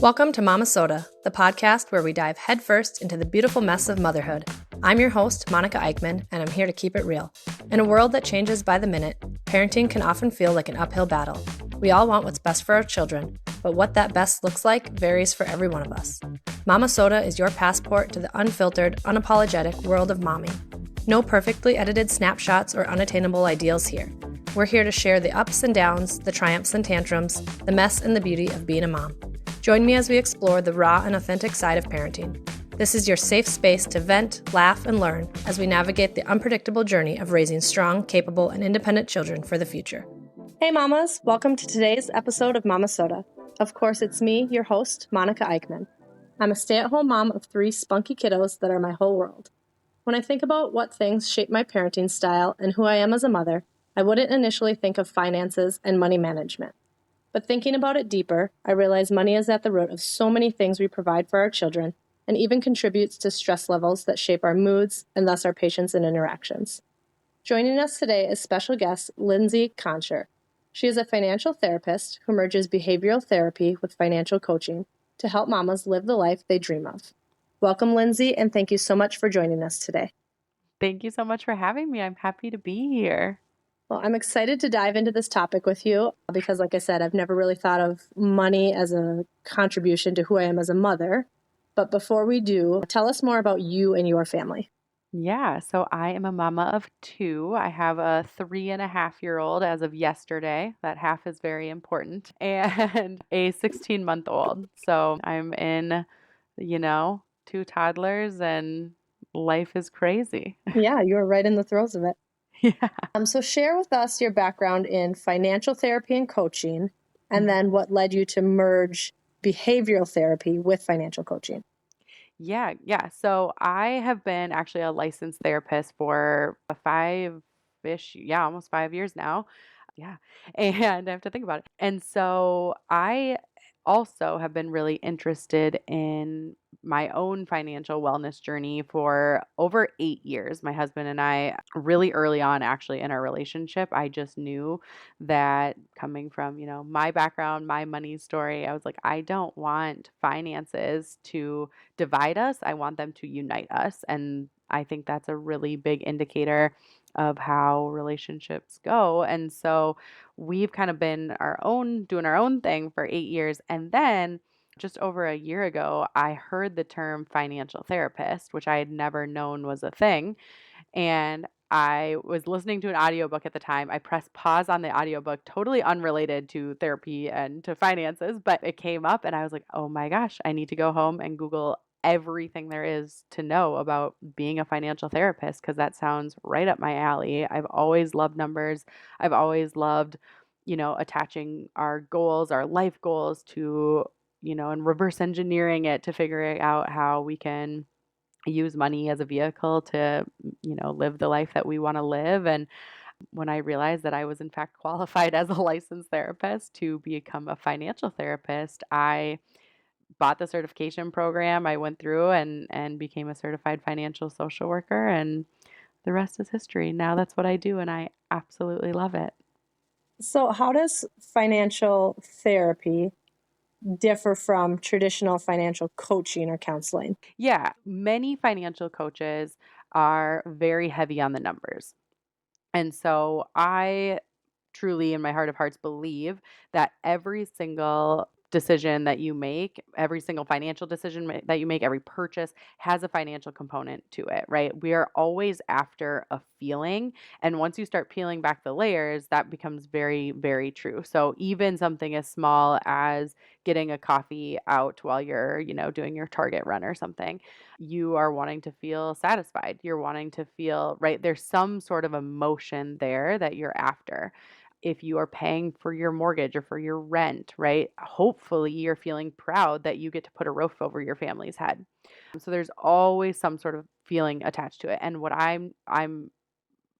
Welcome to Momma-Sota, the podcast where we dive headfirst into the beautiful mess of motherhood. I'm your host, Monica Eickman, and I'm here to keep it real. In a world that changes by the minute, parenting can often feel like an uphill battle. We all want what's best for our children, but what that best looks like varies for every one of us. Momma-Sota is your passport to the unfiltered, unapologetic world of mommy. No perfectly edited snapshots or unattainable ideals here. We're here to share the ups and downs, the triumphs and tantrums, the mess and the beauty of being a mom. Join me as we explore the raw and authentic side of parenting. This is your safe space to vent, laugh, and learn as we navigate the unpredictable journey of raising strong, capable, and independent children for the future. Hey mamas, welcome to today's episode of Momma-Sota. Of course, it's me, your host, Monica Eickman. I'm a stay-at-home mom of 3 spunky kiddos that are my whole world. When I think about what things shape my parenting style and who I am as a mother, I wouldn't initially think of finances and money management. But thinking about it deeper, I realize money is at the root of so many things we provide for our children and even contributes to stress levels that shape our moods and thus our patience and interactions. Joining us today is special guest Lindsey Konchar. She is a financial therapist who merges behavioral therapy with financial coaching to help mamas live the life they dream of. Welcome, Lindsey, and thank you so much for joining us today. Thank you so much for having me. I'm happy to be here. Well, I'm excited to dive into this topic with you because, like I said, I've never really thought of money as a contribution to who I am as a mother. But before we do, tell us more about you and your family. Yeah, so I am a mama of 2. I have a 3.5-year-old as of yesterday. That half is very important. And a 16-month-old. So I'm in, 2 toddlers and life is crazy. Yeah, you're right in the throes of it. Yeah. So share with us your background in financial therapy and coaching, and then what led you to merge behavioral therapy with financial coaching. Yeah. So I have been actually a licensed therapist for a 5-ish, almost 5 years now. Yeah. And I have to think about it. And so I also have been really interested in my own financial wellness journey for over 8 years. My husband and I, really early on, actually, in our relationship, I just knew that coming from, my background, my money story, I was like, I don't want finances to divide us. I want them to unite us. And I think that's a really big indicator of how relationships go. And so we've kind of been doing our own thing for 8 years. And then just over a year ago, I heard the term financial therapist, which I had never known was a thing. And I was listening to an audiobook at the time. I pressed pause on the audiobook, totally unrelated to therapy and to finances, but it came up and I was like, oh my gosh, I need to go home and Google everything there is to know about being a financial therapist because that sounds right up my alley. I've always loved numbers. I've always loved, attaching our goals, our life goals to, and reverse engineering it to figure out how we can use money as a vehicle to, live the life that we want to live. And when I realized that I was in fact qualified as a licensed therapist to become a financial therapist, I bought the certification program. I went through and became a certified financial social worker, and the rest is history. Now that's what I do, and I absolutely love it. So how does financial therapy differ from traditional financial coaching or counseling? Yeah, many financial coaches are very heavy on the numbers. And so I truly, in my heart of hearts, believe that every single decision that you make, every single financial decision that you make, every purchase has a financial component to it, right? We are always after a feeling. And once you start peeling back the layers, that becomes very, very true. So even something as small as getting a coffee out while you're, doing your Target run or something, you are wanting to feel satisfied. You're wanting to feel, right? There's some sort of emotion there that you're after. If you are paying for your mortgage or for your rent, right? Hopefully you're feeling proud that you get to put a roof over your family's head. So there's always some sort of feeling attached to it. And what I'm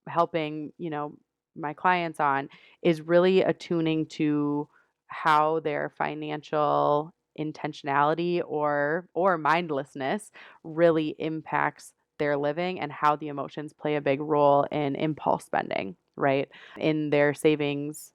helping, my clients on is really attuning to how their financial intentionality or mindlessness really impacts their living and how the emotions play a big role in impulse spending, right? In their savings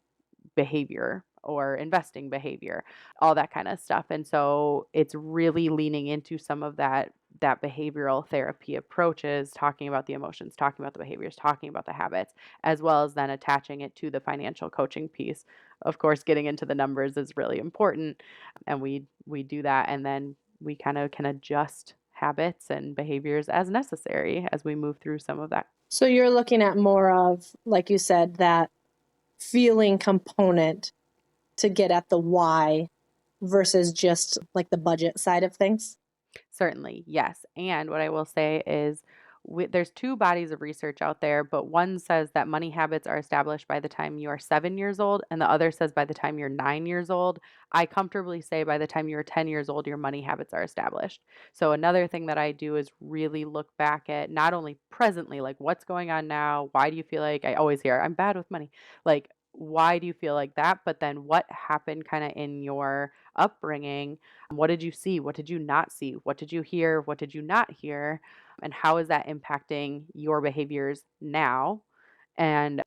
behavior or investing behavior, all that kind of stuff. And so it's really leaning into some of that behavioral therapy approaches, talking about the emotions, talking about the behaviors, talking about the habits, as well as then attaching it to the financial coaching piece. Of course, getting into the numbers is really important, and we do that, and then we kind of can adjust habits and behaviors as necessary as we move through some of that. So you're looking at more of, like you said, that feeling component to get at the why versus just like the budget side of things? Certainly, yes. And what I will say is there's two bodies of research out there, but one says that money habits are established by the time you are 7 years old, and the other says by the time you're 9 years old. I comfortably say by the time you're 10 years old, your money habits are established. So, another thing that I do is really look back at not only presently, like what's going on now, why do you feel like I always hear I'm bad with money? Like, why do you feel like that? But then what happened kind of in your upbringing? What did you see? What did you not see? What did you hear? What did you not hear? And how is that impacting your behaviors now? And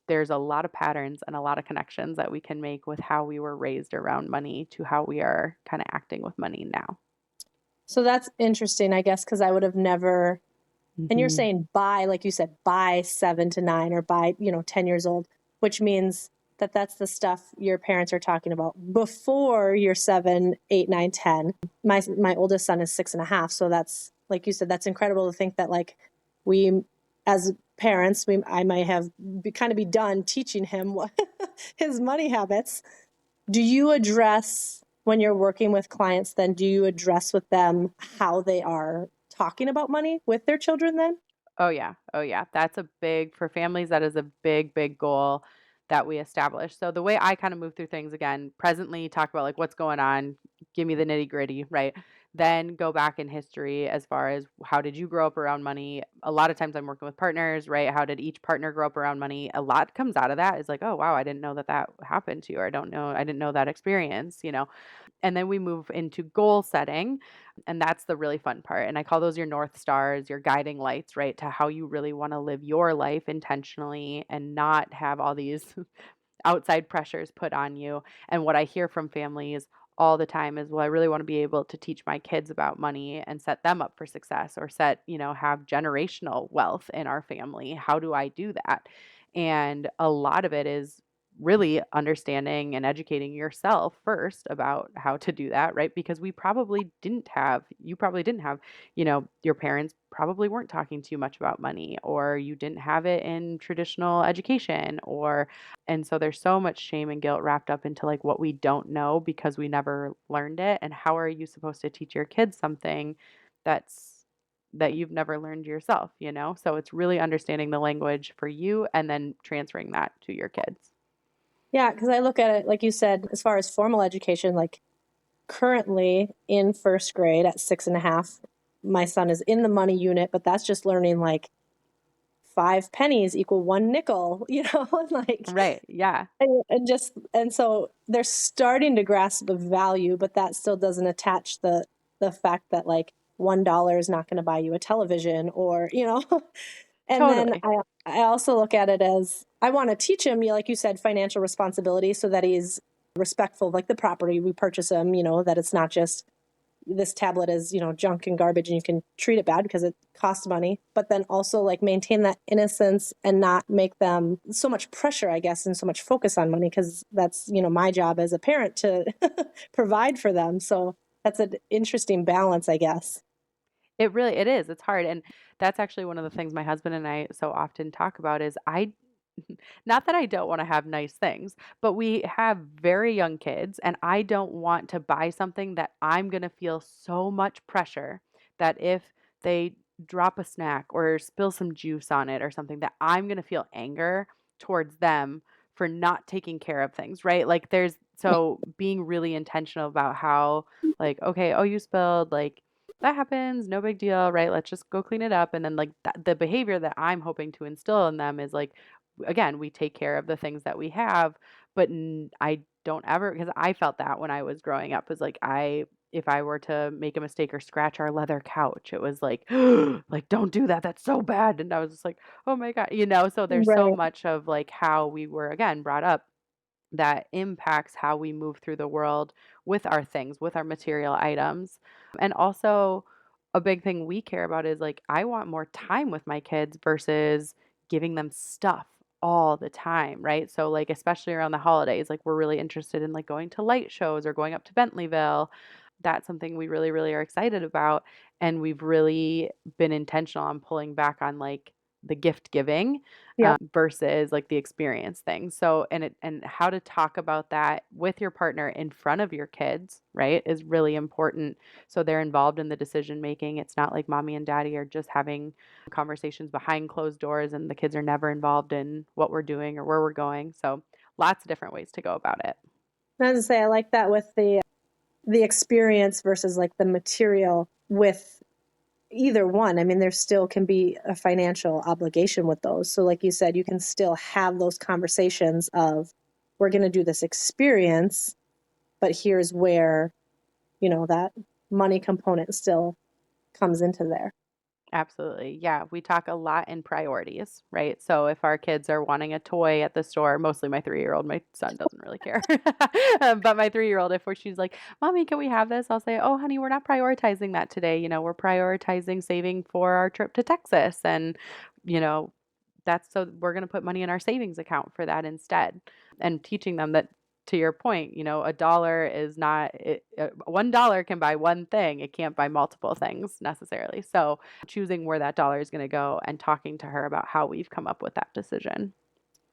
there's a lot of patterns and a lot of connections that we can make with how we were raised around money to how we are kind of acting with money now. So that's interesting, I guess, because I would have never, and you're saying by, like you said, by 7 to 9 or by, 10 years old, which means that that's the stuff your parents are talking about before you're 7, 8, 9, 10. My oldest son is 6.5. So that's, like you said, that's incredible to think that like we, as parents, I might have be done teaching him what his money habits. Do you address, when you're working with clients, then do you address with them how they are talking about money with their children then? Oh yeah. Oh yeah. That's a big for families, that is a big, big goal that we establish. So the way I kind of move through things again, presently talk about like what's going on, give me the nitty-gritty, right? Then go back in history as far as how did you grow up around money? A lot of times I'm working with partners, right? How did each partner grow up around money? A lot comes out of that is like, oh wow, I didn't know that that happened to you, or I didn't know that experience. And then we move into goal setting. And that's the really fun part. And I call those your North Stars, your guiding lights, right? To how you really want to live your life intentionally and not have all these outside pressures put on you. And what I hear from families all the time is, well, I really want to be able to teach my kids about money and set them up for success, or have generational wealth in our family. How do I do that? And a lot of it is really understanding and educating yourself first about how to do that, right? Because you probably didn't have, your parents probably weren't talking too much about money, or you didn't have it in traditional education, and so there's so much shame and guilt wrapped up into like what we don't know because we never learned it. And how are you supposed to teach your kids something that's that you've never learned yourself? So it's really understanding the language for you and then transferring that to your kids. Yeah, because I look at it, like you said, as far as formal education, like currently in first grade at 6.5, my son is in the money unit, but that's just learning like 5 pennies equal 1 nickel, like, Right. Yeah. and so they're starting to grasp the value, but that still doesn't attach the fact that like $1 is not going to buy you a television or. And then Totally. I also look at it as I want to teach him, like you said, financial responsibility so that he's respectful of like the property we purchase him, that it's not just this tablet is, junk and garbage and you can treat it bad because it costs money, but then also like maintain that innocence and not make them so much pressure, I guess, and so much focus on money because that's, my job as a parent to provide for them. So that's an interesting balance, I guess. It is. It's hard. And that's actually one of the things my husband and I so often talk about is not that I don't want to have nice things, but we have very young kids and I don't want to buy something that I'm going to feel so much pressure that if they drop a snack or spill some juice on it or something, that I'm going to feel anger towards them for not taking care of things, right? Like so being really intentional about how, like, okay, oh, you spilled, like, that happens, no big deal, right? Let's just go clean it up. And then, like, the behavior that I'm hoping to instill in them is like, again, we take care of the things that we have, but I don't ever, because I felt that when I was growing up, was like, if I were to make a mistake or scratch our leather couch, it was like, like, don't do that. That's so bad. And I was just like, oh my God, so there's so Right. much of like how we were, again, brought up that impacts how we move through the world with our things, with our material items. And also, a big thing we care about is like, I want more time with my kids versus giving them stuff all the time, right? So, like, especially around the holidays, like, we're really interested in like going to light shows or going up to Bentleyville. That's something we really, really are excited about. And we've really been intentional on pulling back on like the gift giving Yep. versus like the experience thing. So, and how to talk about that with your partner in front of your kids, right, is really important. So they're involved in the decision making. It's not like mommy and daddy are just having conversations behind closed doors and the kids are never involved in what we're doing or where we're going. So lots of different ways to go about it. I was to say, I like that with the experience versus like the material with either one. I mean, there still can be a financial obligation with those. So like you said, you can still have those conversations of, we're going to do this experience, but here's where, that money component still comes into there. Absolutely. Yeah. We talk a lot in priorities, right? So if our kids are wanting a toy at the store, mostly my 3-year-old, my son doesn't really care. But my 3-year-old, if she's like, Mommy, can we have this? I'll say, Oh, honey, we're not prioritizing that today. We're prioritizing saving for our trip to Texas. And, you know, that's so we're going to put money in our savings account for that instead. And teaching them that, to your point, a dollar is not $1 can buy one thing. It can't buy multiple things necessarily. So choosing where that dollar is going to go and talking to her about how we've come up with that decision.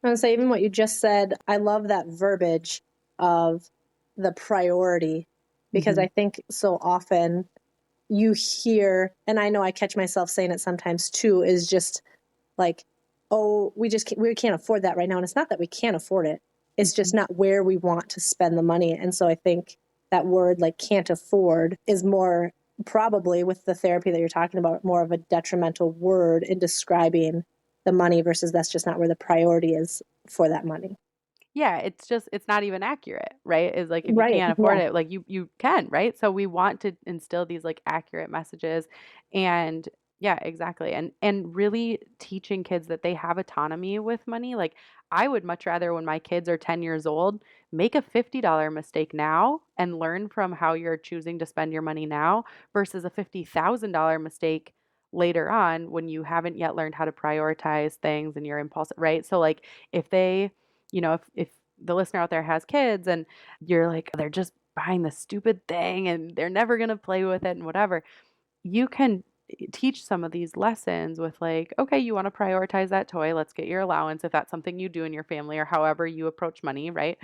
I would say even what you just said, I love that verbiage of the priority, because I think so often you hear, and I know I catch myself saying it sometimes too, is just like, oh, we can't afford that right now. And it's not that we can't afford it. It's just not where we want to spend the money. And so I think that word like can't afford is more, probably with the therapy that you're talking about, more of a detrimental word in describing the money versus that's just not where the priority is for that money. Yeah, it's not even accurate, right? Is like if you Right. can't afford Yeah. it, like you can, right? So we want to instill these like accurate messages and yeah, exactly. And really teaching kids that they have autonomy with money. Like I would much rather when my kids are 10 years old, make a $50 mistake now and learn from how you're choosing to spend your money now versus a $50,000 mistake later on when you haven't yet learned how to prioritize things and your impulse, right? So like if they if the listener out there has kids and you're like, they're just buying this stupid thing and they're never going to play with it and whatever, you can teach some of these lessons with like, okay, you want to prioritize that toy. Let's get your allowance if that's something you do in your family or however you approach money, right?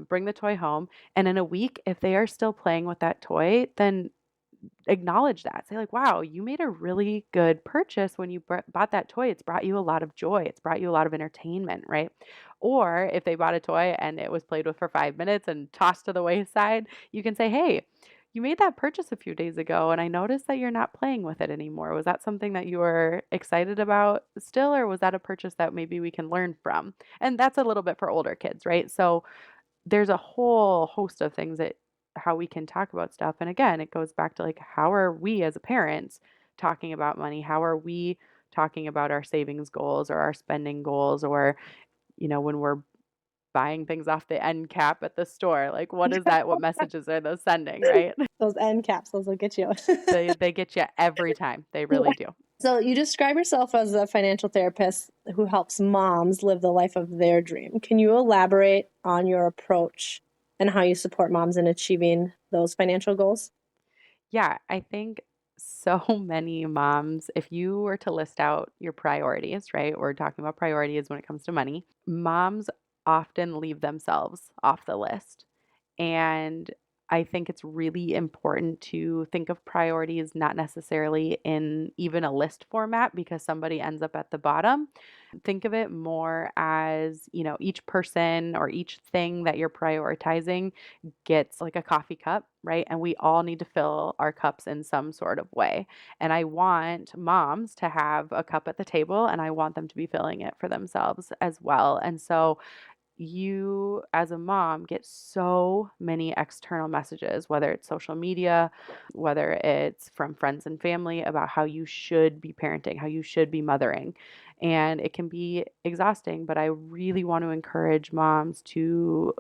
Bring the toy home. And in a week, if they are still playing with that toy, then acknowledge that. Say like, "Wow, you made a really good purchase when you bought that toy. It's brought you a lot of joy. It's brought you a lot of entertainment, right?" Or if they bought a toy and it was played with for 5 minutes and tossed to the wayside, you can say, "Hey, you made that purchase a few days ago and I noticed that you're not playing with it anymore. Was that something that you were excited about still or was that a purchase that maybe we can learn from?" And that's a little bit for older kids, right? So there's a whole host of things that how we can talk about stuff. And again, it goes back to like, how are we as parents talking about money? How are we talking about our savings goals or our spending goals or, when we're buying things off the end cap at the store, like what is that? What messages are those sending, right? Those end caps, those will get you. They get you every time. They really do. So you describe yourself as a financial therapist who helps moms live the life of their dream. Can you elaborate on your approach and how you support moms in achieving those financial goals? Yeah, I think so many moms, if you were to list out your priorities, right? We're talking about priorities when it comes to money. Moms often leave themselves off the list. And I think it's really important to think of priorities not necessarily in even a list format because somebody ends up at the bottom. Think of it more as, each person or each thing that you're prioritizing gets like a coffee cup, right? And we all need to fill our cups in some sort of way. And I want moms to have a cup at the table and I want them to be filling it for themselves as well. And so you as a mom get so many external messages, whether it's social media, whether it's from friends and family about how you should be parenting, how you should be mothering. And it can be exhausting, but I really want to encourage moms to,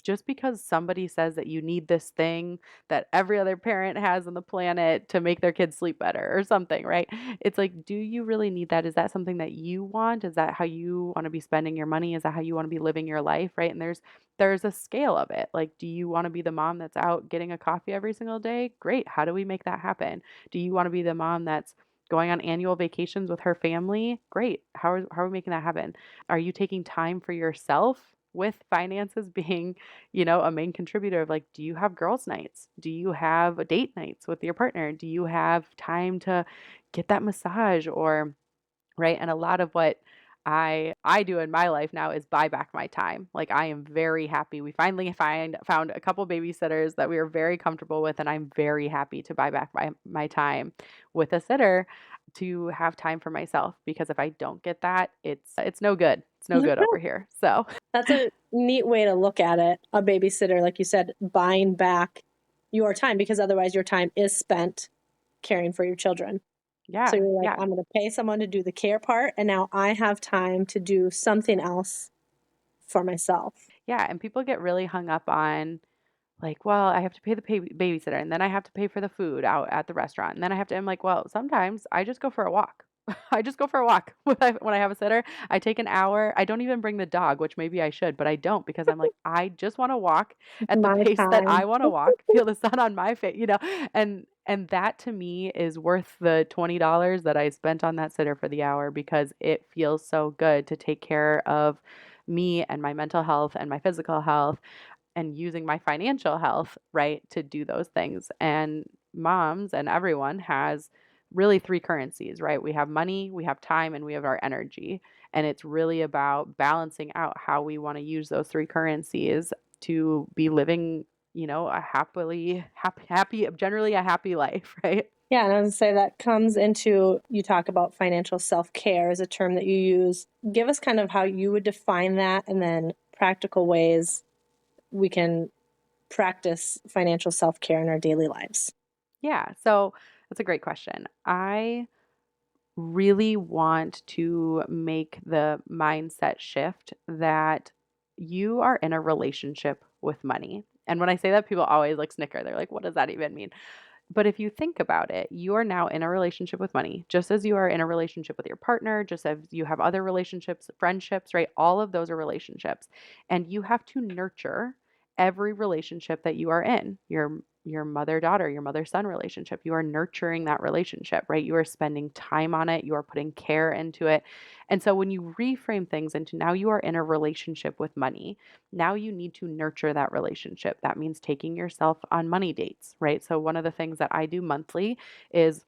just because somebody says that you need this thing that every other parent has on the planet to make their kids sleep better or something, right? It's like, do you really need that? Is that something that you want? Is that how you want to be spending your money? Is that how you want to be living your life, right? And there's a scale of it. Like, do you want to be the mom that's out getting a coffee every single day? Great. How do we make that happen? Do you want to be the mom that's going on annual vacations with her family? Great. How are we making that happen? Are you taking time for yourself? With finances being, a main contributor of, like, do you have girls' nights? Do you have date nights with your partner? Do you have time to get that massage or right? And a lot of what I do in my life now is buy back my time. Like, I am very happy. We finally found a couple babysitters that we are very comfortable with, and I'm very happy to buy back my time with a sitter to have time for myself, because if I don't get that, it's no good. It's no good over here. So That's a neat way to look at it. A babysitter, like you said, buying back your time, because otherwise your time is spent caring for your children. So yeah, you're like, yeah. I'm going to pay someone to do the care part, and now I have time to do something else for myself. Yeah, and people get really hung up on, like, well, I have to pay the babysitter, and then I have to pay for the food out at the restaurant, and then I have to. I'm like, well, sometimes I just go for a walk. I just go for a walk when I have a sitter. I take an hour. I don't even bring the dog, which maybe I should, but I don't, because I'm like, I just want to walk at the My pace that I time. want to walk, feel the sun on my face. And that to me is worth the $20 that I spent on that sitter for the hour, because it feels so good to take care of me and my mental health and my physical health, and using my financial health, right, to do those things. And moms and everyone has really three currencies, right? We have money, we have time, and we have our energy. And it's really about balancing out how we want to use those three currencies to be living, a generally a happy life, right? Yeah, and I would say that comes into, you talk about financial self-care as a term that you use. Give us kind of how you would define that, and then practical ways we can practice financial self-care in our daily lives. Yeah. So that's a great question. I really want to make the mindset shift that you are in a relationship with money. And when I say that, people always like snicker. They're like, what does that even mean? But if you think about it, you are now in a relationship with money, just as you are in a relationship with your partner, just as you have other relationships, friendships, right? All of those are relationships. And you have to nurture every relationship that you are in. Your mother-daughter, your mother-son relationship. You are nurturing that relationship, right? You are spending time on it, you are putting care into it. And so when you reframe things into now you are in a relationship with money, now you need to nurture that relationship. That means taking yourself on money dates, right? So one of the things that I do monthly is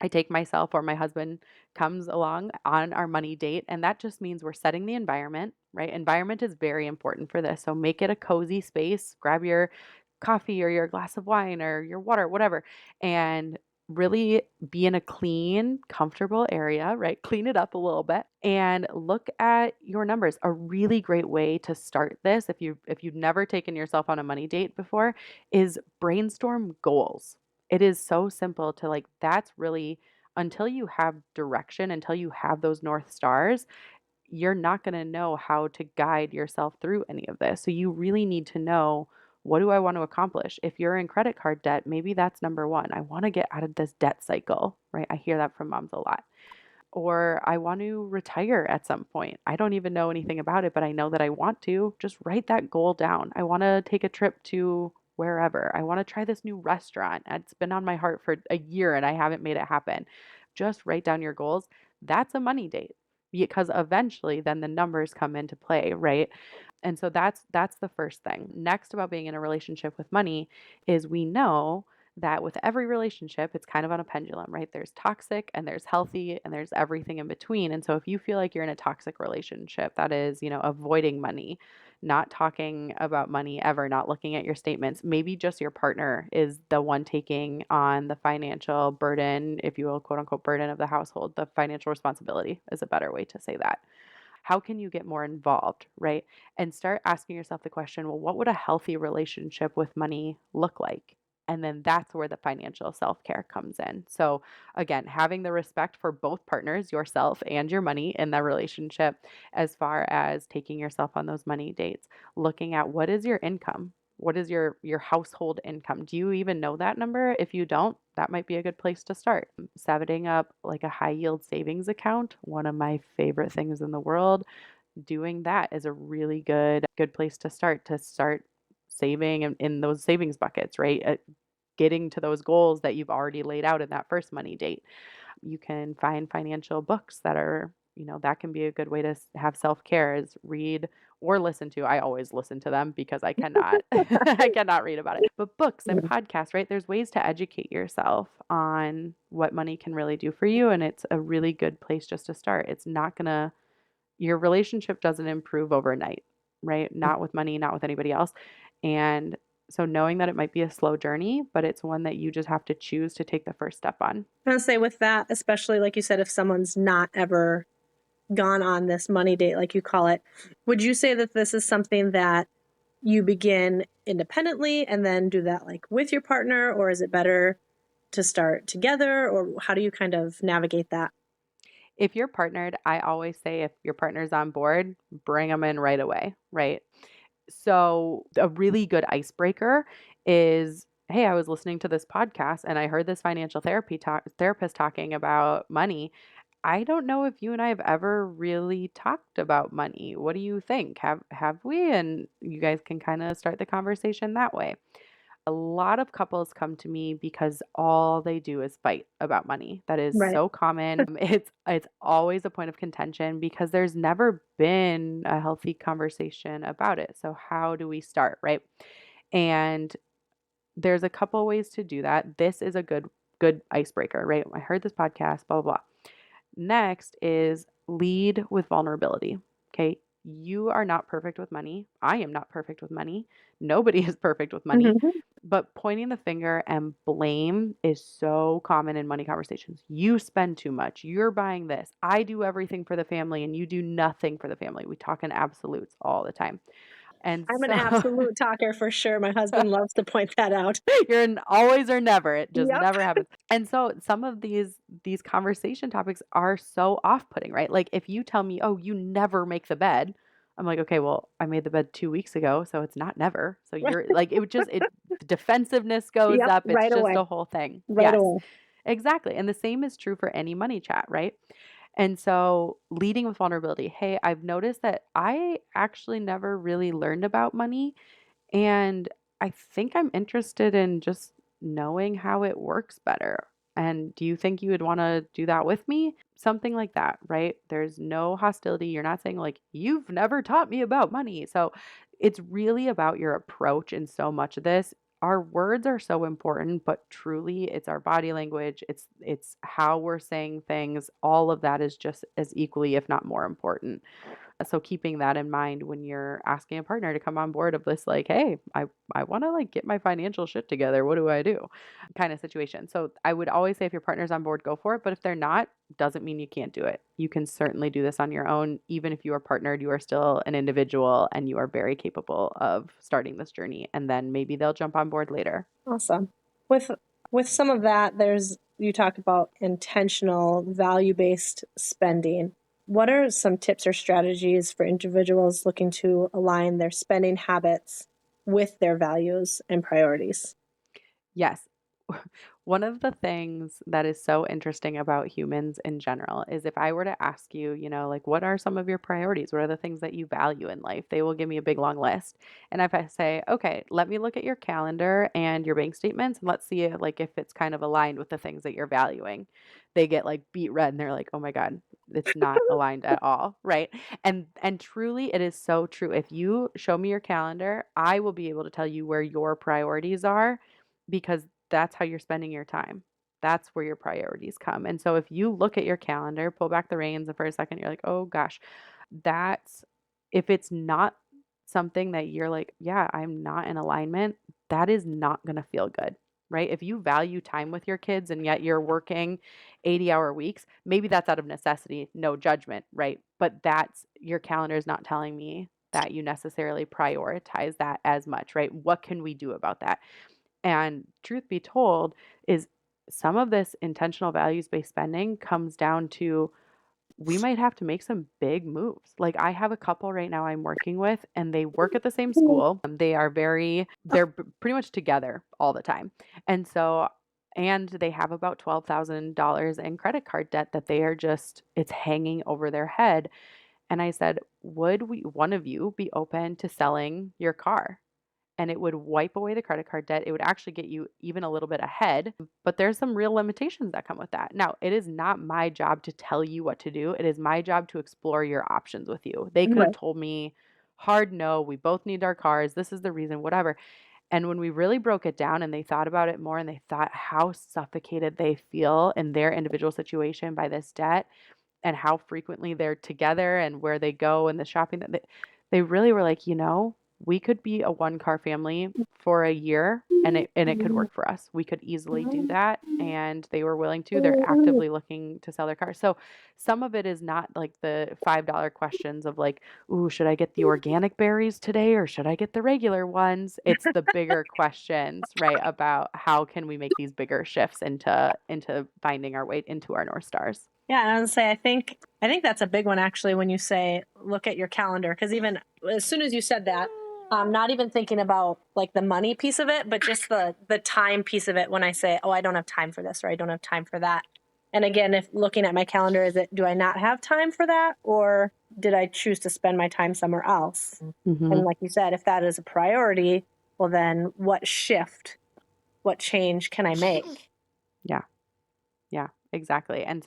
I take myself or my husband comes along on our money date. And that just means we're setting the environment, right? Environment is very important for this. So make it a cozy space, grab your coffee or your glass of wine or your water, whatever, and really be in a clean, comfortable area, right? Clean it up a little bit and look at your numbers. A really great way to start this, if you've never taken yourself on a money date before, is brainstorm goals. It is so simple to, like, that's really, until you have direction, until you have those North Stars, you're not going to know how to guide yourself through any of this. So you really need to know, what do I want to accomplish? If you're in credit card debt, maybe that's number one. I want to get out of this debt cycle, right? I hear that from moms a lot. Or I want to retire at some point. I don't even know anything about it, but I know that I want to. Just write that goal down. I want to take a trip to wherever. I want to try this new restaurant. It's been on my heart for a year and I haven't made it happen. Just write down your goals. That's a money date, because eventually then the numbers come into play, right? And so that's the first thing. Next, about being in a relationship with money, is we know that with every relationship, it's kind of on a pendulum, right? There's toxic and there's healthy and there's everything in between. And so if you feel like you're in a toxic relationship, that is, avoiding money, not talking about money ever, not looking at your statements, maybe just your partner is the one taking on the financial burden, if you will, quote unquote, burden of the household. The financial responsibility is a better way to say that. How can you get more involved, right? And start asking yourself the question, well, what would a healthy relationship with money look like? And then that's where the financial self care comes in. So, again, having the respect for both partners, yourself and your money in that relationship, as far as taking yourself on those money dates, looking at what is your income? What is your household income? Do you even know that number? If you don't, that might be a good place to start. Setting up like a high yield savings account, one of my favorite things in the world. Doing that is a really good place to start saving in those savings buckets, right? Getting to those goals that you've already laid out in that first money date. You can find financial books that are, that can be a good way to have self-care is read or listen to. I always listen to them because I cannot I cannot read about it. But books and Mhm. podcasts, right? There's ways to educate yourself on what money can really do for you, and it's a really good place just to start. It's not going to Your relationship doesn't improve overnight, right? Not with money, not with anybody else. And so knowing that it might be a slow journey, but it's one that you just have to choose to take the first step on. I'm gonna say with that, especially like you said, if someone's not ever gone on this money date, like you call it, would you say that this is something that you begin independently and then do that like with your partner, or is it better to start together, or how do you kind of navigate that? If you're partnered, I always say if your partner's on board, bring them in right away, right? So, a really good icebreaker is, "Hey, I was listening to this podcast and I heard this financial therapist talking about money. I don't know if you and I have ever really talked about money. What do you think? Have we?" And you guys can kind of start the conversation that way. A lot of couples come to me because all they do is fight about money. That is Right. so common. It's always a point of contention because there's never been a healthy conversation about it. So how do we start, right? And there's a couple ways to do that. This is a good icebreaker, right? I heard this podcast, blah blah blah. Next is lead with vulnerability. Okay. You are not perfect with money. I am not perfect with money. Nobody is perfect with money. Mhm. But pointing the finger and blame is so common in money conversations. You spend too much. You're buying this. I do everything for the family and you do nothing for the family. We talk in absolutes all the time. And I'm an so absolute talker for sure. My husband loves to point that out. you're an always or never. It just Yep. never happens. And so some of these conversation topics are so off-putting, right? Like if you tell me, "Oh, you never make the bed." I'm like, "Okay, well, I made the bed 2 weeks ago, so it's not never." So you're like it would just it the defensiveness goes Yep. up. It's Right just away. a whole thing. Right Yes. away. Exactly. And the same is true for any money chat, right? And so leading with vulnerability. "Hey, I've noticed that I actually never really learned about money and I think I'm interested in just knowing how it works better. And do you think you would want to do that with me?" Something like that, right? There's no hostility. You're not saying, like, "You've never taught me about money." So it's really about your approach in so much of this. Our words are so important, but truly it's our body language, it's how we're saying things. All of that is just as equally, if not more important. So keeping that in mind when you're asking a partner to come on board of this like, "Hey, I want to like get my financial shit together. What do I do?" kind of situation. So I would always say if your partner's on board, go for it, but if they're not, doesn't mean you can't do it. You can certainly do this on your own. Even if you are partnered, you are still an individual and you are very capable of starting this journey and then maybe they'll jump on board later. Awesome. With with some of that, there's you talk about intentional value-based spending. What are some tips or strategies for individuals looking to align their spending habits with their values and priorities? Yes. One of the things that is so interesting about humans in general is if I were to ask you, like, what are some of your priorities? What are the things that you value in life? They will give me a big long list. And if I say, okay, let me look at your calendar and your bank statements and let's see like if it's kind of aligned with the things that you're valuing, they get like beat red and they're like, oh my God, it's not aligned at all. Right. And truly it is so true. If you show me your calendar, I will be able to tell you where your priorities are because that's how you're spending your time. That's where your priorities come. And so if you look at your calendar, pull back the reins, and for a second you're like, "Oh gosh, that's if it's not something that you're like, yeah, I'm not in alignment, that is not going to feel good." right? If you value time with your kids and yet you're working 80-hour weeks, maybe that's out of necessity, no judgment, right? But that's your calendar is not telling me that you necessarily prioritize that as much, right? What can we do about that? And truth be told, is some of this intentional values based spending comes down to we might have to make some big moves. Like I have a couple right now I'm working with and they work at the same school. They are pretty much together all the time. And so and they have about $12,000 in credit card debt that they are just it's hanging over their head. And I said, "Would one of you be open to selling your car?" And it would wipe away the credit card debt. It would actually get you even a little bit ahead, but there's some real limitations that come with that. Now, it is not my job to tell you what to do. It is my job to explore your options with you. They could have Right. told me, hard no, we both need our cars. This is the reason, whatever. And when we really broke it down and they thought about it more and they thought how suffocated they feel in their individual situation by this debt and how frequently they're together and where they go and the shopping that they really were like, we could be a one car family for a year and it could work for us. We could easily do that and they were willing to. They're actively looking to sell their car. So some of it is not like the $5 questions of like, ooh, should I get the organic berries today or should I get the regular ones? It's the bigger questions, right? About how can we make these bigger shifts into finding our way into our North Stars. Yeah, and I would say I think that's a big one actually when you say look at your calendar, because even as soon as you said that, not even thinking about like the money piece of it, but just the time piece of it. When I say, oh, I don't have time for this or I don't have time for that, and again, if looking at my calendar, do I not have time for that, or did I choose to spend my time somewhere else? Hmm. And like you said, if that is a priority, well, then what change can I make? Yeah. Yeah, exactly. And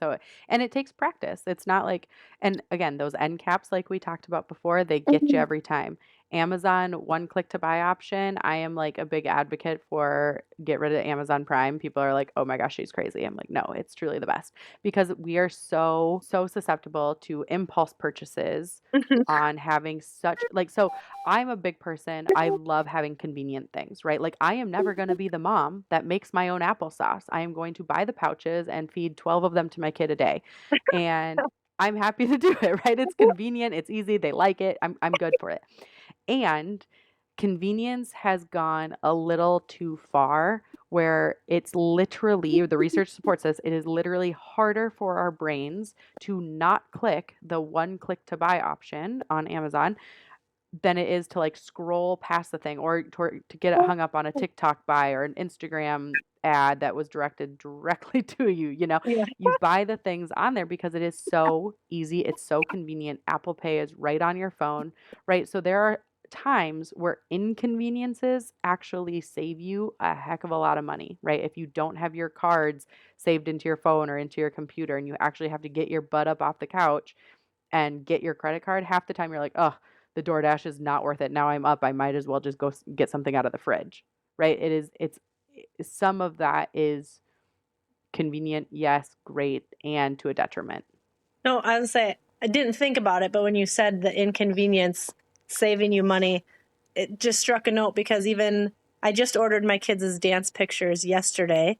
it takes practice. It's not like, and again, those end caps, like we talked about before, they get you every time. Amazon one click to buy option. I am like a big advocate for get rid of Amazon Prime. People are like, oh my gosh, she's crazy. I'm like, no, it's truly the best because we are so susceptible to impulse purchases on having such like, so I'm a big person. I love having convenient things, right? Like I am never going to be the mom that makes my own applesauce. I am going to buy the pouches and feed 12 of them to my kid a day. And I'm happy to do it, right? It's convenient, it's easy, they like it. I'm good for it. And convenience has gone a little too far where it's literally the research supports this, it is literally harder for our brains to not click the one click to buy option on Amazon than it is to like scroll past the thing or to get it hung up on a TikTok buy or an Instagram ad that was directed directly to you. Yeah. You buy the things on there because it is so easy. It's so convenient. Apple Pay is right on your phone, right? So there are times where inconveniences actually save you a heck of a lot of money, right? If you don't have your cards saved into your phone or into your computer and you actually have to get your butt up off the couch and get your credit card, half the time you're like, "Oh, the DoorDash is not worth it. Now I'm up. I might as well just go get something out of the fridge." Right? Some of that is convenient, yes, great, and to a detriment. No, I would say I didn't think about it, but when you said the inconvenience saving you money, it just struck a note because even I just ordered my kids' dance pictures yesterday,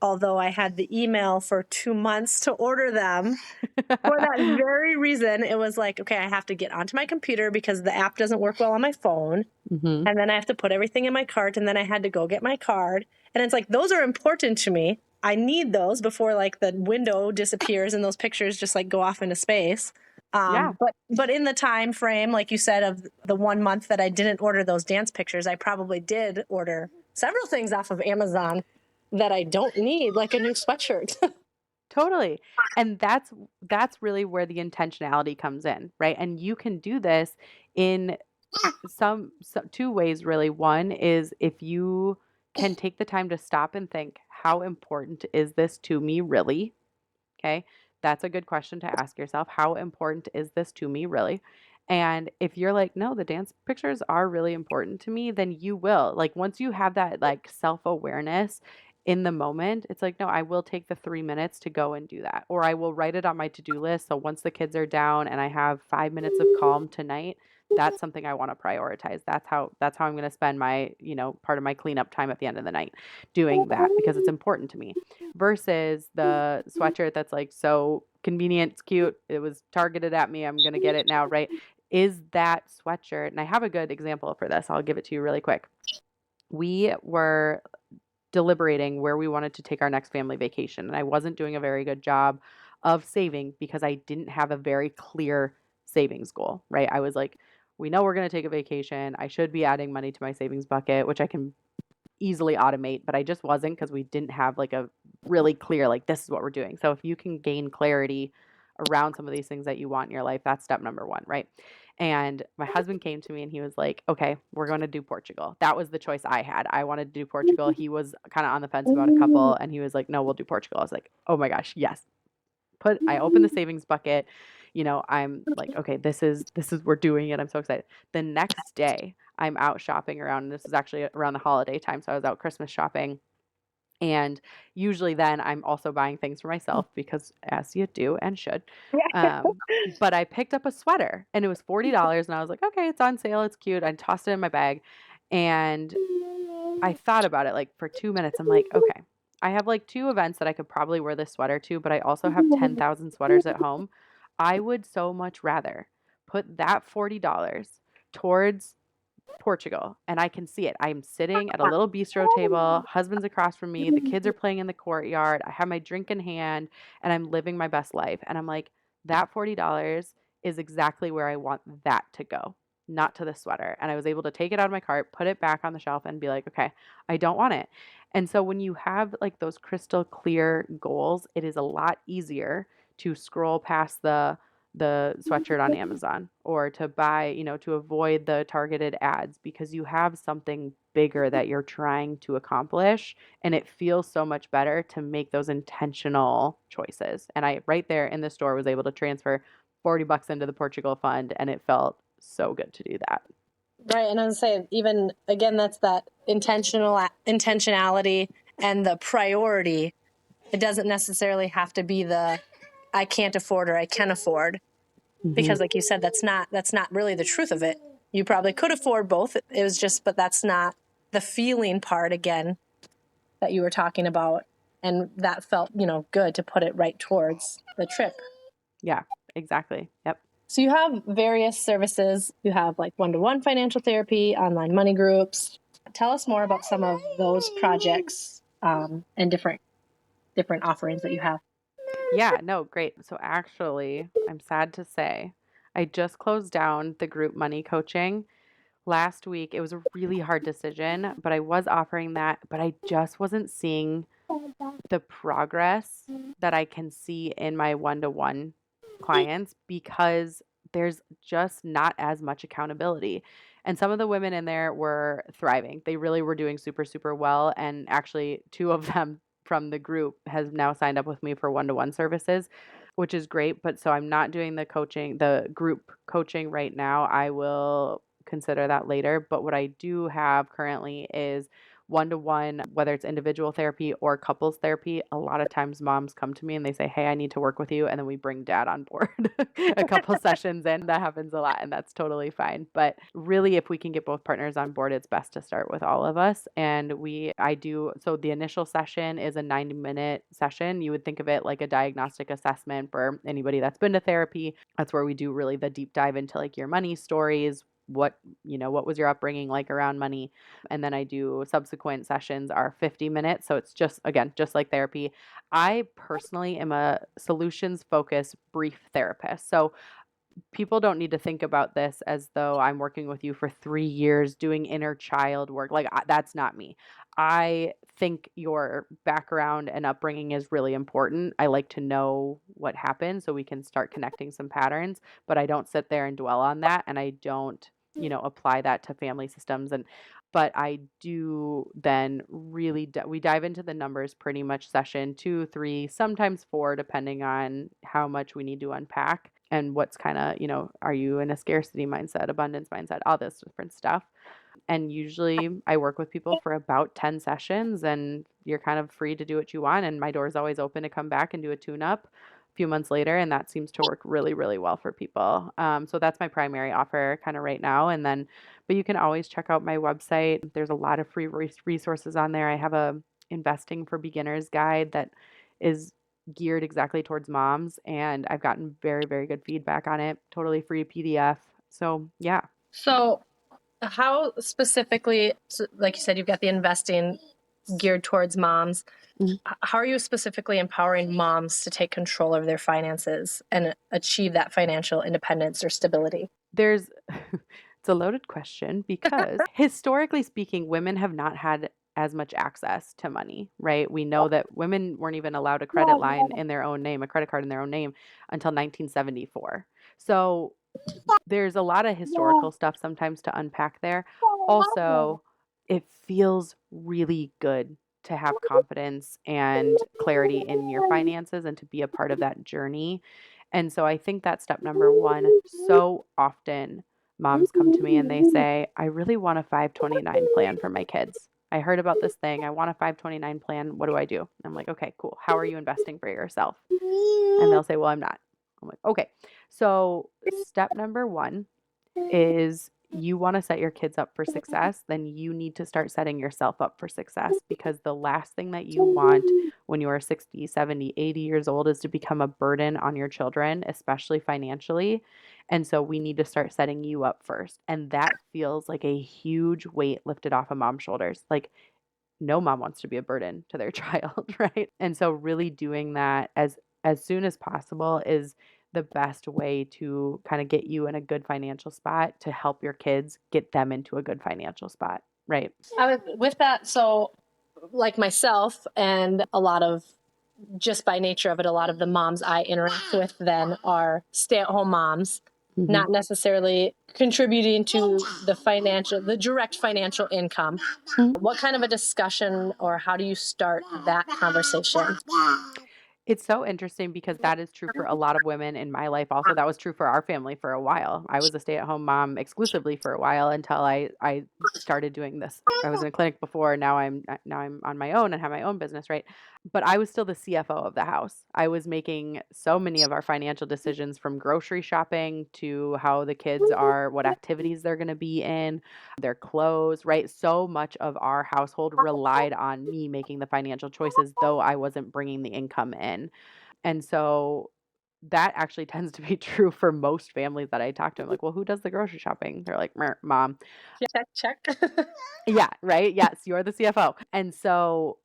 although I had the email for 2 months to order them. For that very reason, it was like, okay, I have to get onto my computer because the app doesn't work well on my phone. Hmm. And then I have to put everything in my cart. And then I had to go get my card. And it's like, those are important to me. I need those before like the window disappears and those pictures just like go off into space. Yeah, But in the time frame, like you said, of the 1 month that I didn't order those dance pictures, I probably did order several things off of Amazon that I don't need, like a new sweatshirt. totally. And that's really where the intentionality comes in, right? And you can do this in some two ways really. One is if you can take the time to stop and think, how important is this to me really? Okay. That's a good question to ask yourself. How important is this to me, really? And if you're like, no, the dance pictures are really important to me, then you will. Like, once you have that like self awareness in the moment, it's like, no, I will take the 3 minutes to go and do that. Or I will write it on my to do list. So once the kids are down and I have 5 minutes of calm tonight, that's something I want to prioritize. That's how I'm going to spend my, part of my cleanup time at the end of the night doing that because it's important to me versus the sweatshirt that's like so convenient, it's cute, it was targeted at me, I'm going to get it now, right? Is that sweatshirt, and I have a good example for this. I'll give it to you really quick. We were deliberating where we wanted to take our next family vacation. And I wasn't doing a very good job of saving because I didn't have a very clear savings goal, right? I was like, we know we're going to take a vacation. I should be adding money to my savings bucket, which I can easily automate, but I just wasn't because we didn't have like a really clear, like, this is what we're doing. So if you can gain clarity around some of these things that you want in your life, that's step number one, right? And my husband came to me and he was like, okay, we're going to do Portugal. That was the choice I had. I wanted to do Portugal. He was kind of on the fence about a couple and he was like, no, we'll do Portugal. I was like, oh my gosh, yes. I opened the savings bucket. I'm like, okay, this is we're doing it. I'm so excited. The next day, I'm out shopping around, and this is actually around the holiday time, so I was out Christmas shopping. And usually then I'm also buying things for myself because as you do and should. But I picked up a sweater and it was $40 and I was like, okay, it's on sale, it's cute. I tossed it in my bag and I thought about it like for 2 minutes. I'm like, okay, I have like two events that I could probably wear this sweater to, but I also have 10,000 sweaters at home. I would so much rather put that $40 towards Portugal, and I can see it. I'm sitting at a little bistro table, husband's across from me, the kids are playing in the courtyard, I have my drink in hand, and I'm living my best life. And I'm like, that $40 is exactly where I want that to go, not to the sweater. And I was able to take it out of my cart, put it back on the shelf, and be like, okay, I don't want it. And so when you have like those crystal clear goals, it is a lot easier to scroll past the sweatshirt on Amazon or to buy, to avoid the targeted ads because you have something bigger that you're trying to accomplish. And it feels so much better to make those intentional choices. And I, right there in the store, was able to transfer $40 into the Portugal fund. And it felt so good to do that. Right. And I would say, even again, that's that intentionality and the priority. It doesn't necessarily have to be the I can't afford or I can afford, because like you said, that's not really the truth of it. You probably could afford both. It was just, but that's not the feeling part again that you were talking about. And that felt, good to put it right towards the trip. Yeah, exactly. Yep. So you have various services. You have like one-to-one financial therapy, online money groups. Tell us more about some of those projects and different offerings that you have. Yeah, no, great. So actually, I'm sad to say, I just closed down the group money coaching last week. It was a really hard decision, but I was offering that, but I just wasn't seeing the progress that I can see in my one-to-one clients because there's just not as much accountability. And some of the women in there were thriving. They really were doing super, super well. And actually, two of them from the group has now signed up with me for one-to-one services, which is great. But so I'm not doing the group coaching right now. I will consider that later. But what I do have currently is one-to-one, whether it's individual therapy or couples therapy. A lot of times moms come to me and they say, hey, I need to work with you. And then we bring dad on board a couple sessions in. That happens a lot and that's totally fine. But really, if we can get both partners on board, it's best to start with all of us. And so the initial session is a 90-minute session. You would think of it like a diagnostic assessment for anybody that's been to therapy. That's where we do really the deep dive into like your money stories, what was your upbringing like around money. And then I do subsequent sessions are 50 minutes. So it's just like therapy. I personally am a solutions focused brief therapist. So people don't need to think about this as though I'm working with you for 3 years doing inner child work. Like that's not me. I think your background and upbringing is really important. I like to know what happened so we can start connecting some patterns, but I don't sit there and dwell on that. And I don't, apply that to family systems. But I do then really, we dive into the numbers pretty much session 2, 3, sometimes 4, depending on how much we need to unpack and what's kind of, are you in a scarcity mindset, abundance mindset, all this different stuff. And usually I work with people for about 10 sessions and you're kind of free to do what you want. And my door is always open to come back and do a tune up. few months later, and that seems to work really, really well for people. So that's my primary offer kind of right now. And then, but you can always check out my website. There's a lot of free resources on there. I have a investing for beginners guide that is geared exactly towards moms, and I've gotten very, very good feedback on it. Totally free PDF. So yeah. So, how specifically, like you said, you've got the investing geared towards moms. Mhm. How are you specifically empowering moms to take control of their finances and achieve that financial independence or stability? There's it's a loaded question because historically speaking, women have not had as much access to money, right? We know that women weren't even allowed a credit line in their own name, a credit card in their own name until 1974. So there's a lot of historical stuff sometimes to unpack there. Also, it feels really good to have confidence and clarity in your finances and to be a part of that journey. And so I think that's step number one. So often moms come to me and they say, I really want a 529 plan for my kids. I heard about this thing. I want a 529 plan. What do I do? I'm like, okay, cool. How are you investing for yourself? And they'll say, well, I'm not. I'm like, okay. So step number one is you want to set your kids up for success, then you need to start setting yourself up for success, because the last thing that you want when you are 60, 70, 80 years old is to become a burden on your children, especially financially. And so we need to start setting you up first. And that feels like a huge weight lifted off of mom's shoulders. Like no mom wants to be a burden to their child, right? And so really doing that as soon as possible is the best way to kind of get you in a good financial spot to help your kids get them into a good financial spot, right? With that, so like myself and a lot of, just by nature of it, a lot of the moms I interact with then are stay-at-home moms, Mhm. not necessarily contributing to the direct financial income. Mhm. What kind of a discussion, or how do you start that conversation? It's so interesting because that is true for a lot of women in my life also. That was true for our family for a while. I was a stay-at-home mom exclusively for a while until I started doing this. I was in a clinic before, now I'm on my own and have my own business, right? But I was still the CFO of the house. I was making so many of our financial decisions, from grocery shopping to how the kids are, what activities they're going to be in, their clothes, right? So much of our household relied on me making the financial choices, though I wasn't bringing the income in. And so that actually tends to be true for most families that I talk to. I'm like, well, who does the grocery shopping? They're like, "Mer, mom." Check. Yeah, right. Yes, you're the CFO. And so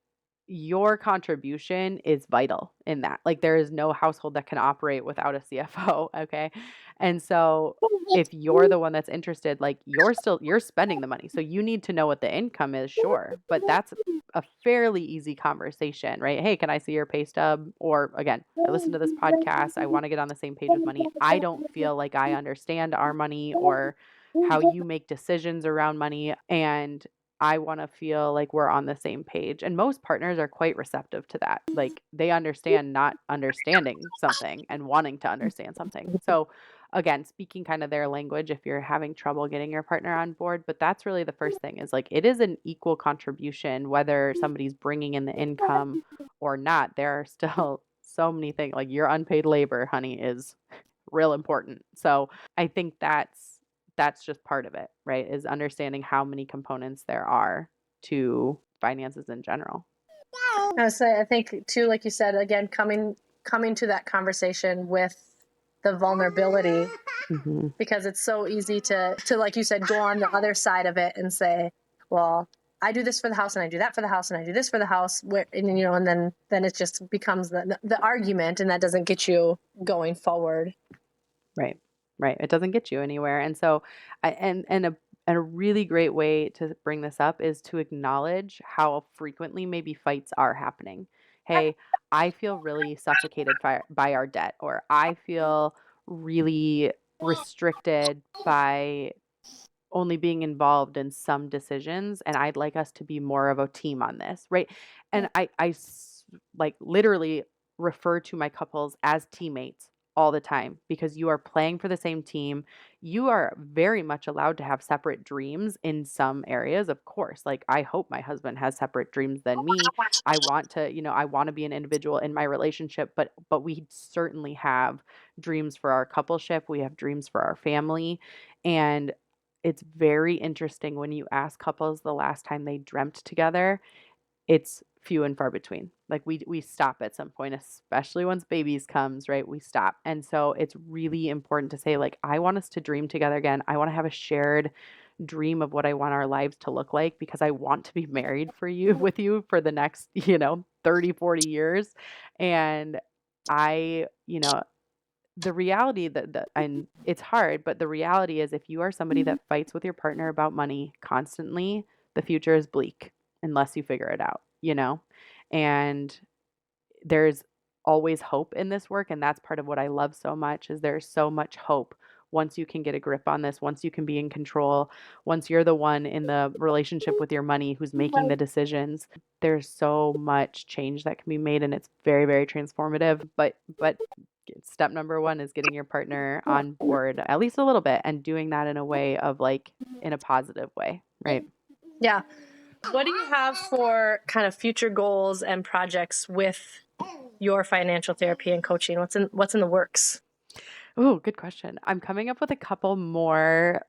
your contribution is vital in that. Like there is no household that can operate without a CFO, okay? And so if you're the one that's interested, like you're spending the money. So you need to know what the income is, sure, but that's a fairly easy conversation, right? Hey, can I see your pay stub? Or again, I listen to this podcast. I want to get on the same page with money. I don't feel like I understand our money or how you make decisions around money, and I want to feel like we're on the same page. And most partners are quite receptive to that. Like they understand not understanding something and wanting to understand something. So, again, speaking kind of their language if you're having trouble getting your partner on board. But that's really the first thing, is like it is an equal contribution, whether somebody's bringing in the income or not. There are still so many things, like your unpaid labor, honey, is real important. So, I think that's just part of it, right? Is understanding how many components there are to finances in general. I think too, like you said, again, coming to that conversation with the vulnerability, Mhm. because it's so easy to like you said, go on the other side of it and say, well, I do this for the house and I do that for the house and I do this for the house, and then it just becomes the argument, and that doesn't get you going forward. Right. Right. It doesn't get you anywhere. And so and a really great way to bring this up is to acknowledge how frequently maybe fights are happening. Hey, I feel really suffocated by our debt, or I feel really restricted by only being involved in some decisions, and I'd like us to be more of a team on this, right? And like literally refer to my couples as teammates all the time because you are playing for the same team. You are very much allowed to have separate dreams in some areas, of course. Like, I hope my husband has separate dreams than me. I want to, I want to be an individual in my relationship, but we certainly have dreams for our coupleship. We have dreams for our family. And it's very interesting when you ask couples the last time they dreamt together, it's few and far between. Like, we stop at some point, especially once babies comes, right? We stop. And so it's really important to say, like, I want us to dream together again. I want to have a shared dream of what I want our lives to look like because I want to be married with you for the next, 30, 40 years. And I, the reality and it's hard, but the reality is if you are somebody that fights with your partner about money constantly, the future is bleak unless you figure it out, And there's always hope in this work, and that's part of what I love so much is there's so much hope once you can get a grip on this, once you can be in control, once you're the one in the relationship with your money who's making the decisions. There's so much change that can be made, and it's very, very transformative. But step number one is getting your partner on board at least a little bit and doing that in a way of like in a positive way, right? Yeah. What do you have for kind of future goals and projects with your financial therapy and coaching? What's in the works? Oh, good question. I'm coming up with a couple more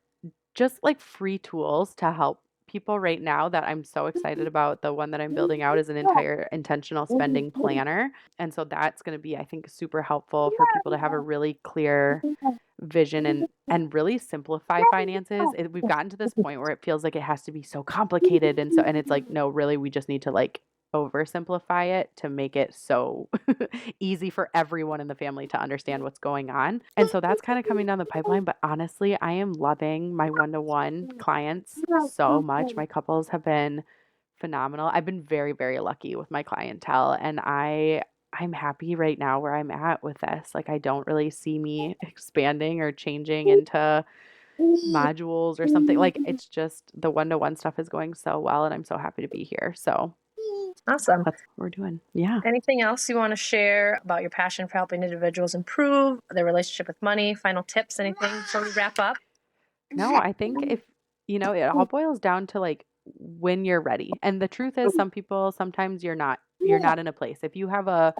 just like free tools to help people right now that I'm so excited about. The one that I'm building out is an entire intentional spending planner. And so that's going to be, I think, super helpful for people to have a really clear vision and really simplify finances. We've gotten to this point where it feels like it has to be so complicated and it's like, no, really, we just need to like oversimplify it to make it so easy for everyone in the family to understand what's going on. And so that's kind of coming down the pipeline. But honestly, I am loving my one-to-one clients so much. My couples have been phenomenal. I've been very, very lucky with my clientele, and I'm happy right now where I'm at with this. Like, I don't really see me expanding or changing into modules or something. Like, it's just the one-to-one stuff is going so well, and I'm so happy to be here. So awesome. That's what we're doing. Yeah. Anything else you want to share about your passion for helping individuals improve their relationship with money? Final tips, anything before we wrap up? No, I think if, it all boils down to like when you're ready. And the truth is sometimes you're not in a place. If you have a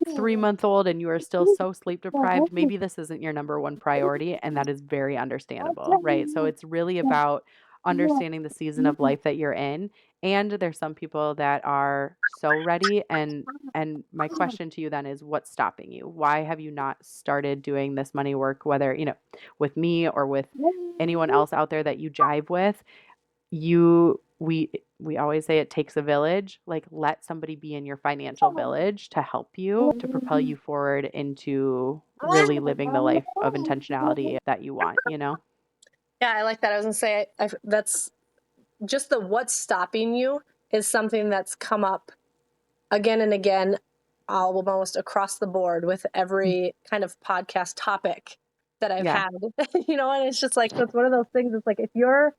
3-month-old and you are still so sleep deprived, maybe this isn't your number one priority, and that is very understandable, right? So it's really about understanding the season of life that you're in. And there's some people that are so ready, and my question to you then is, what's stopping you? Why have you not started doing this money work, whether, with me or with anyone else out there that you jive with? We always say it takes a village. Like, let somebody be in your financial village to help you, to propel you forward into really living the life of intentionality that you want, Yeah, I like that. I was going to say, that's just the what's stopping you is something that's come up again and again, almost across the board with every kind of podcast topic that I've had, and it's just like, it's one of those things. It's like, if you're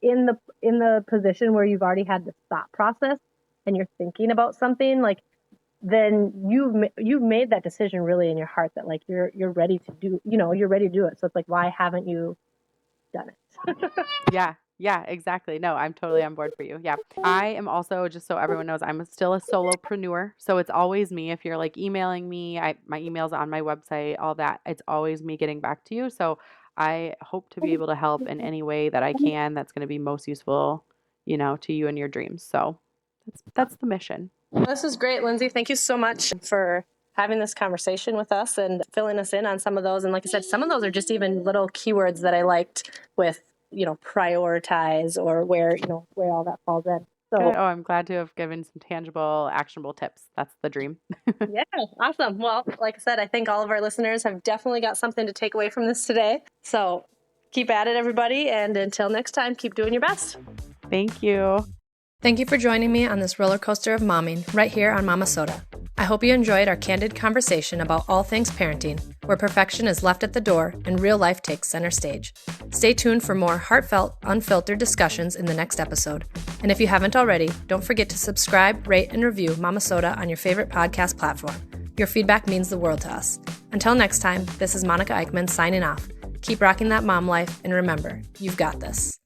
in the position where you've already had the thought process and you're thinking about something, like, then you've made that decision really in your heart that like you're ready to do, you're ready to do it. So it's like, why haven't you done it? Yeah, exactly. No, I'm totally on board for you. Yeah. I am also, just so everyone knows, I'm still a solopreneur. So it's always me. If you're like emailing me, my email's on my website, all that, it's always me getting back to you. So I hope to be able to help in any way that I can that's going to be most useful, to you and your dreams. So that's the mission. Well, this is great, Lindsey. Thank you so much for having this conversation with us and filling us in on some of those. And like I said, some of those are just even little keywords that I liked with, prioritize, or where all that falls in. So, good. Oh, I'm glad to have given some tangible, actionable tips. That's the dream. Yeah, awesome. Well, like I said, I think all of our listeners have definitely got something to take away from this today. So keep at it, everybody. And until next time, keep doing your best. Thank you. Thank you for joining me on this roller coaster of momming right here on Momma-Sota. I hope you enjoyed our candid conversation about all things parenting, where perfection is left at the door and real life takes center stage. Stay tuned for more heartfelt, unfiltered discussions in the next episode. And if you haven't already, don't forget to subscribe, rate, and review Momma-Sota on your favorite podcast platform. Your feedback means the world to us. Until next time, this is Monica Eickman signing off. Keep rocking that mom life, and remember, you've got this.